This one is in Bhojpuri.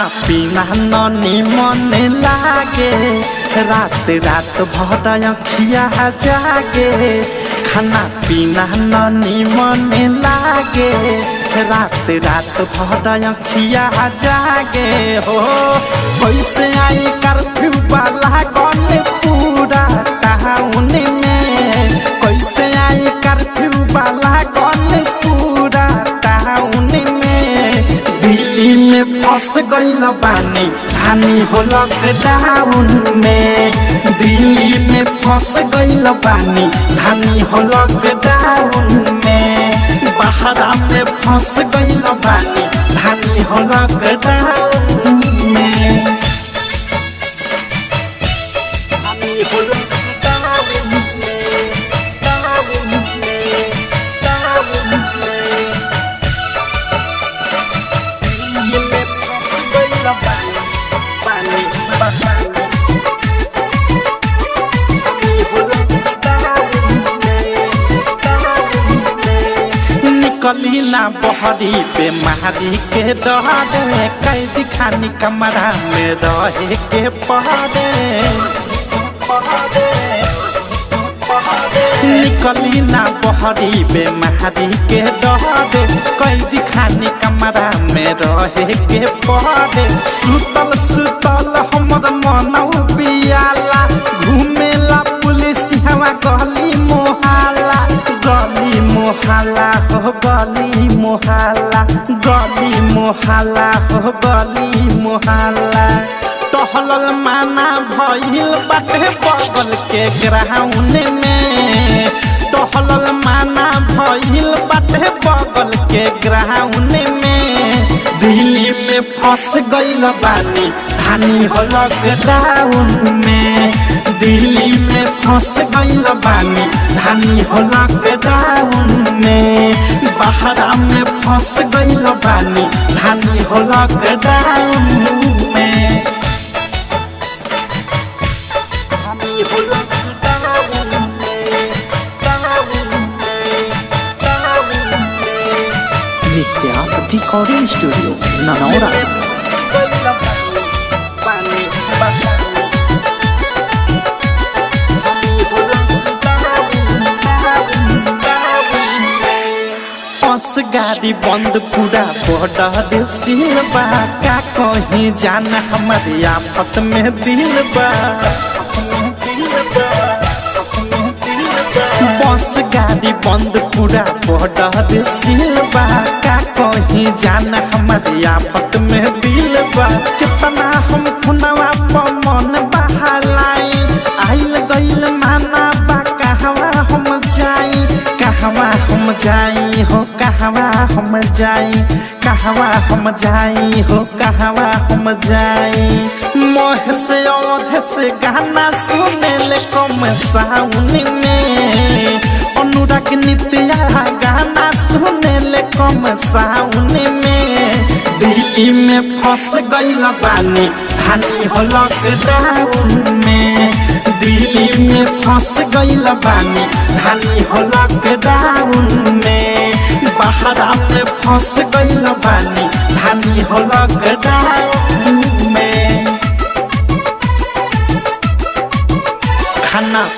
पीना ननी मन लागे रात रात भर अखिया जागे खाना पीना ननी मन लागे रात रात भर अखिया जागे हो कैसे आई कर्फ्यू वाला गन पूरा टाउन में कैसे आई कर्फ्यू वाला गन पूरा टाउन में दिल्ली में फंस गइल बानी हानि हो लॉकडाउन में दिल्ली में फंस गइल बानी हानि हो लॉकडाउन में बहरा में फंस गइल बानी हानि हो लॉकडाउन में हानि हो लॉकडाउन में निकली ना बहरी पे महारी के डरे कैदी खानी कमरा में रहे के पड़े निकली ना बहरी पे महारी के डरे कैदी खानी कमरा में रहे के पड़े सुतल सुतल हमर मन पियाला घूमेला पुलिस हवा गली मोहल्ला हो गली मोहल्ला हो गली मोहल्ला टहलल माना भइल बाटे बगल के ग्राउंड में टहलल माना भइल बाटे बगल के ग्राउंड में दिल्ली में फंस गइल बानी हानि हो लॉकडाउन में दिल्ली में फंस गइल बानी हानि हो लॉकडाउन में बहरा में फंस गइल बानी हानि हो लॉकडाउन में हानि हो लॉकडाउन में नित्या रिकॉर्डिंग स्टूडियो ननौरा बस गाड़ी बंद पूरा बॉर्डर सील बा का कहीं जाना हमारी आफत में दिल बा बस गाड़ी बंद पूरा बॉर्डर सील बा का कहीं जाना हमारी आफत में दिल बा कितना हम खुनवा पर मन बहालाई आइल गइल माना बा कहवा हम जाई कहवा हम जाई हो कहवा हम जाई कहवा हम जाई हो कहवा हम जाई मोह से औध से गाना सुने ले कम साउन में अनुराग नित्या गाना सुने ले कम साउन में दिल्ली में फंस गइल बानी हानि हो लॉकडाउन में दिल्ली में फंस गइल बानी हानि हो लॉकडाउन में बहरा में फंस गइल बानी हानि हो लॉकडाउन